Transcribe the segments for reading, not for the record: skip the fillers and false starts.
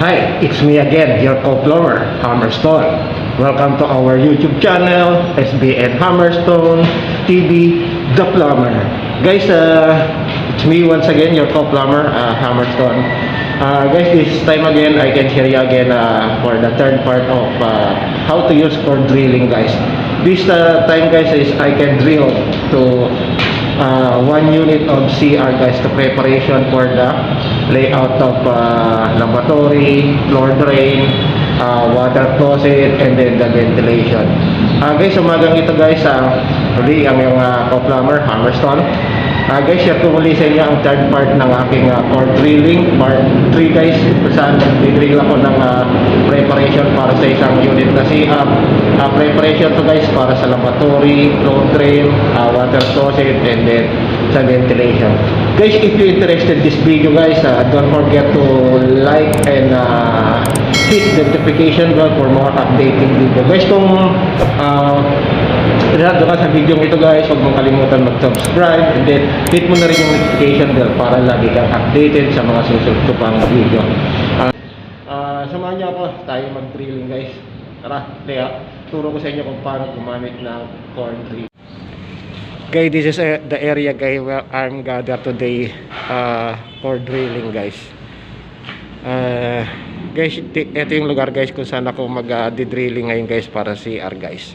Hi, it's me again, your co-plumber, Hammerstone. Welcome to our YouTube channel, SBN Hammerstone TV, The Plumber. Guys, it's me once again, your co-plumber, Hammerstone. Guys, this time again, I can share you again for the third part of how to use core drilling, guys. This time, guys, is I can drill to 1 unit of CR, guys, to preparation for the layout of lavatory, floor drain, water closet, and then the ventilation. Guys, umagang ito, guys, muli ang yung co-plumber, Hammerstone. Guys, share ko muli sa inyo ang third part ng aking core drilling, part 3, guys, kung saan nag-drill ako ng preparation para sa isang unit na CR. Preparation to, guys, para sa lavatory, floor drain, water closet, and then sa ventilation. Guys, if you're interested in this video, guys, don't forget to like and hit the notification bell for more updating video. Guys, kung relado ka sa video ito, guys, huwag mong kalimutan mag-subscribe, and then hit mo na rin yung notification bell para lagi kang updated sa mga susunod ko pang video. Samahan niyo ako, tayo mag-drilling, guys. Tara, turo ko sa inyo kung paano gumamit ng core drill. Okay, this is the area, guys, where I'm gathered today for drilling, guys. Guys, ito yung lugar, guys, kung saan ako mag-drilling ngayon, guys, para CR, guys.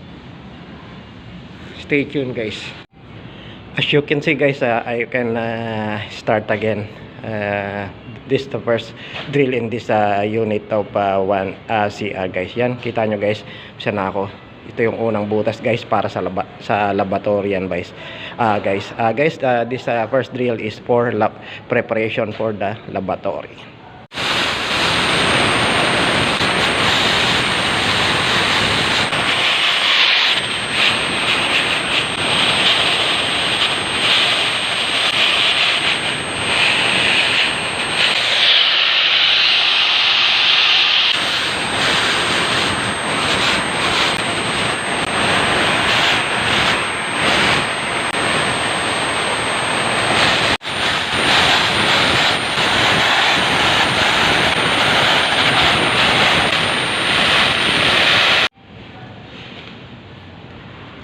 Stay tuned, guys. As you can see, guys, I can start again. This the first drill in this unit of one CR, guys. Yan, kita nyo, guys, saan na ako. Ito yung unang butas, guys, para sa laboratory yan, guys. This first drill is for preparation for the laboratory.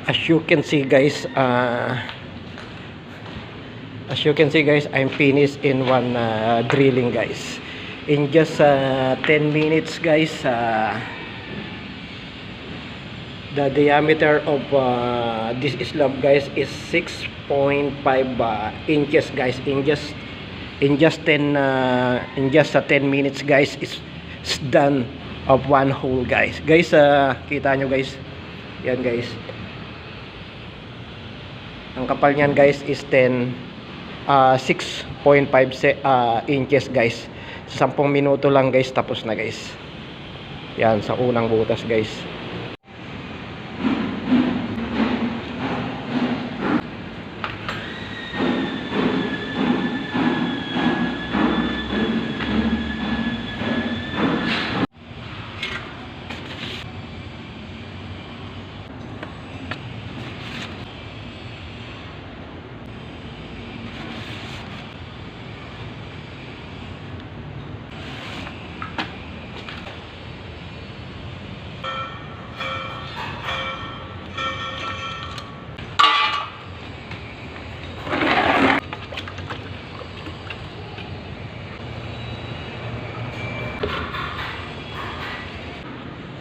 As you can see, guys, I'm finished in one drilling, guys. In just 10 minutes, guys, the diameter of this slab, guys, is 6.5 inches, guys. In just 10 minutes, guys, it's done of one hole, guys. Guys, kita nyo, guys. Yan, guys. Ang kapal niyan, guys, is 6.5 inches, guys. Sa 10 minuto lang, guys, tapos na, guys. Yan, sa unang butas, guys.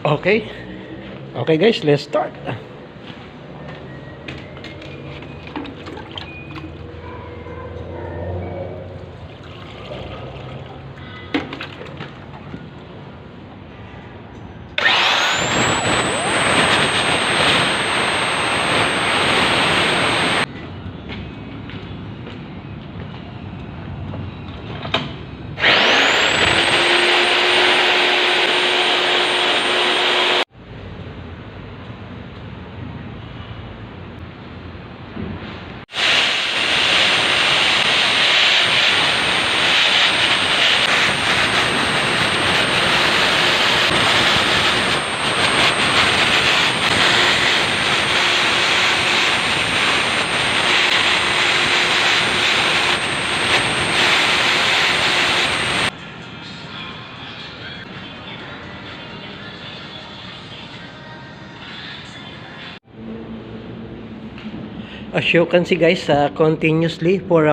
Okay, guys, let's start. As you can see guys, continuously for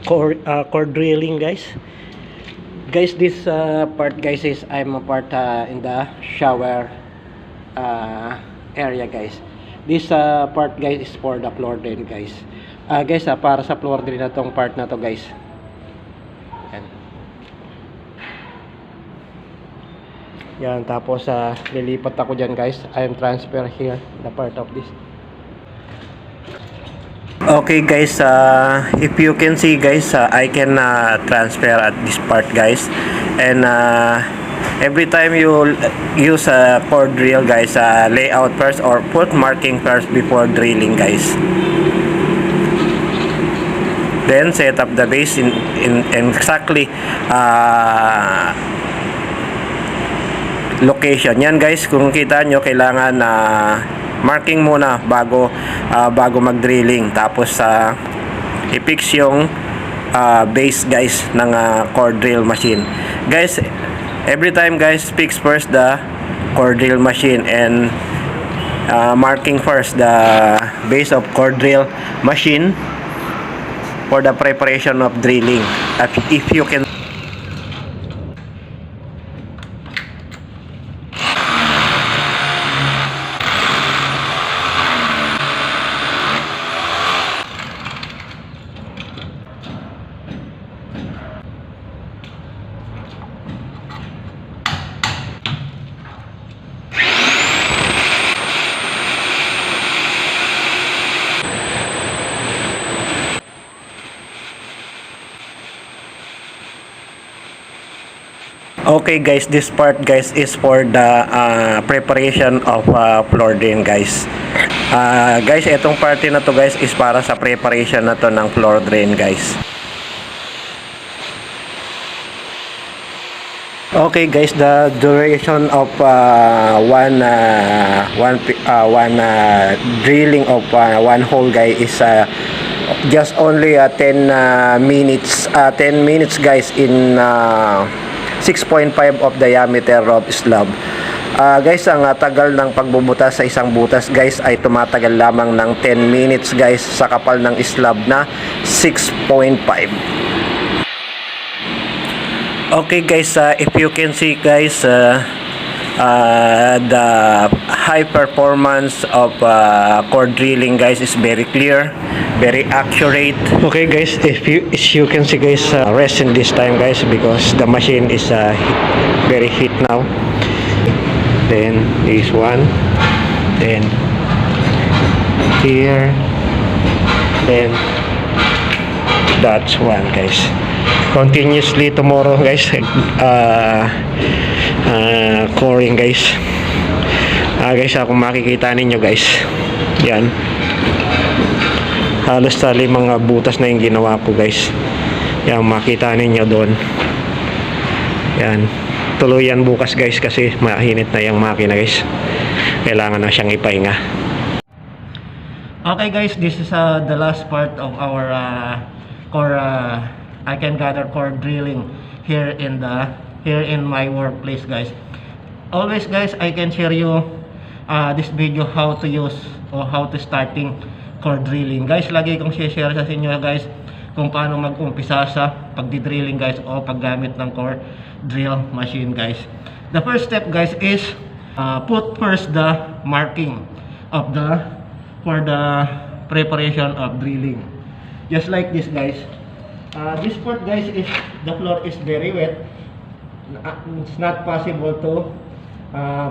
core drilling guys. Guys, this part guys is I'm a part in the shower area guys. This part guys is for the floor drain guys. Guys, para sa floor drain na tong part na to guys. Yan. Yan, tapos lilipat ako dyan guys. I am transfer here the part of this. Okay guys, if you can see guys, I can transfer at this part guys. And every time you use a core drill guys, lay out first or put marking first before drilling guys. Then set up the base in exactly location. Yan guys, kung kita nyo, kailangan marking muna bago mag-drilling. Tapos i-fix yung base guys ng core drill machine. Guys, every time guys, fix first the core drill machine and marking first the base of core drill machine for the preparation of drilling. If you can. Okay guys, this part guys is for the preparation of floor drain guys. Guys, itong parte na to guys is para sa preparation na to ng floor drain guys. Okay guys, the duration of one drilling of one hole guys is just only 10 minutes. 10 minutes guys in 6.5 of diameter of slab. Guys, ang tagal ng pagbubutas sa isang butas guys ay tumatagal lamang ng 10 minutes guys sa kapal ng slab na 6.5. Okay guys, if you can see guys, the high performance of core drilling guys is very clear, very accurate. Okay guys, if you can see guys, rest in this time guys because the machine is very heat now. Then this one, then here, then that's one guys. Continuously tomorrow guys, coring guys. Guys, kung makikita ninyo guys, yan, halos 5 butas na yung ginawa ko guys. Yan, makita ninyo doon. Yan, tuluyan bukas guys kasi mainit na yung makina guys. Kailangan na siyang ipahinga. Okay guys, this is the last part of our core I can gather core drilling here in my workplace guys. Always guys, I can share you this video how to use or how to starting core drilling guys. Lagi kong share sa inyo guys kung paano mag-umpisa sa pagdi-drilling guys o paggamit ng core drill machine guys. The first step guys is put first the marking of for the preparation of drilling. Just like this guys. This part guys is the floor is very wet. It's not possible to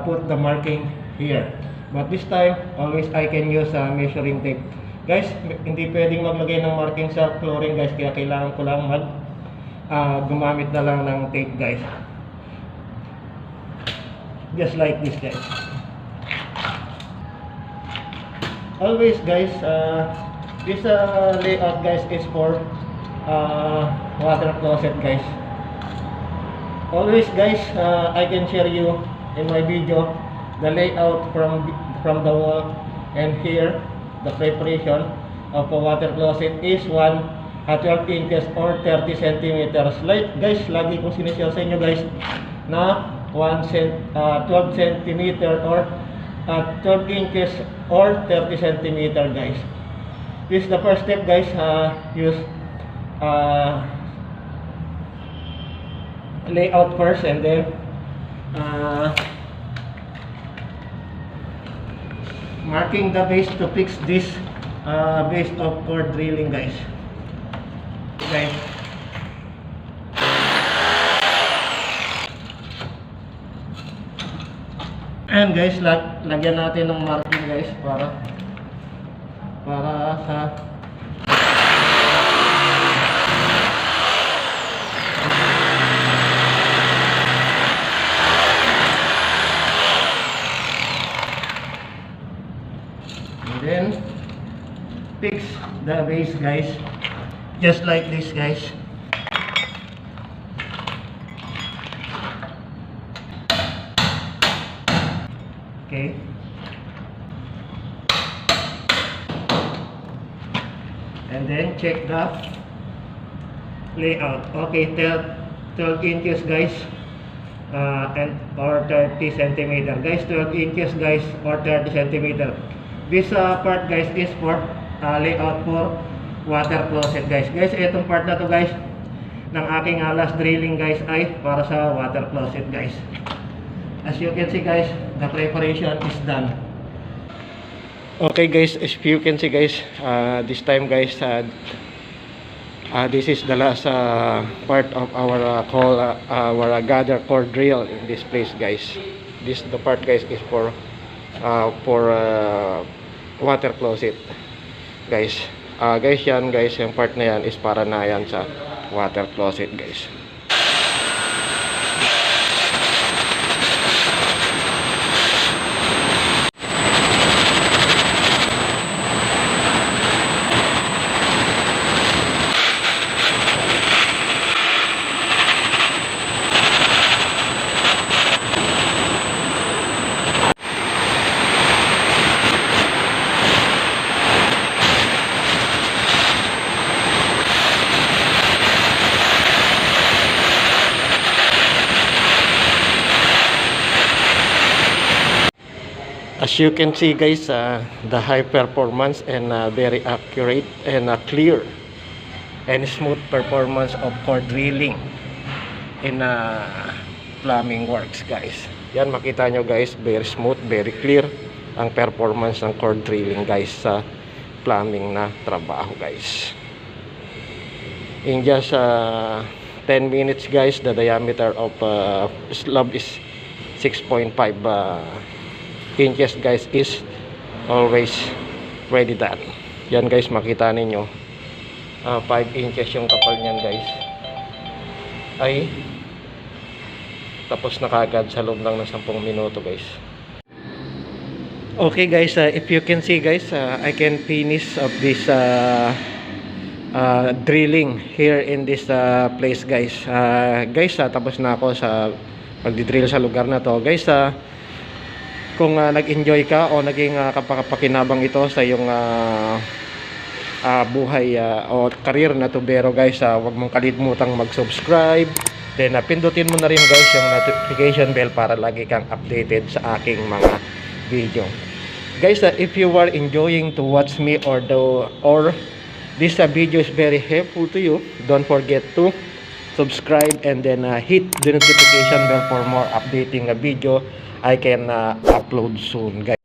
put the marking here, but this time always I can use measuring tape guys. Hindi pwedeng maglagay ng marking sa flooring guys, kaya kailangan ko lang gumamit na lang ng tape guys. Just like this guys. Always guys, this layout guys is for water closet guys. Always guys, I can share you in my video the layout from the wall, and here the preparation of a water closet is 12 inches or 30 centimeters. Like guys, lagi kong sinishare sa inyo guys na 12 centimeter or 12 inches or 30 centimeter guys. this is the first step, guys. Use layout first, and then marking the base to fix this base of core drilling, guys. Okay. And guys, lagyan natin ng marking, guys, para sa and then fix the base, guys, just like this, guys. Okay. And then check the layout. Okay, 12 inches, guys, and or 30 centimeter, guys. 12 inches, guys, or 30 centimeter. This part, guys, is for layout for water closet, guys. Guys, itong part na to, guys, ng aking last drilling, guys, ay para sa water closet, guys. As you can see, guys, the preparation is done. Okay, guys, as you can see, guys, this time, guys, this is the last part of our our gather core drill in this place, guys. This the part, guys, is for water closet, guys. Guys, yan, guys, yung part na yan is para na yan sa water closet, guys. As you can see, guys, the high performance and very accurate and clear and smooth performance of core drilling in plumbing works, guys. Yan, makita nyo, guys, very smooth, very clear ang performance ng core drilling, guys, sa plumbing na trabaho, guys. In just 10 minutes, guys, the diameter of slab is 6.5 inches, guys, is always ready done. Yan, guys, makita ninyo 5 inches yung kapal niyan, guys, ay tapos na kagad sa loob lang ng 10 minuto, guys. Okay, guys, if you can see, guys, I can finish of this drilling here in this place, guys. Guys, tapos na ako sa pagdidrill sa lugar na to, guys. Kung nag-enjoy ka o naging kapakinabang ito sa iyong buhay o career na tubero, guys, huwag mong kalimutang mag-subscribe. Then pindutin mo na rin, guys, yung notification bell para lagi kang updated sa aking mga video. Guys, if you are enjoying to watch me or this video is very helpful to you, don't forget to subscribe and then hit the notification bell for more updating video I can upload soon, guys.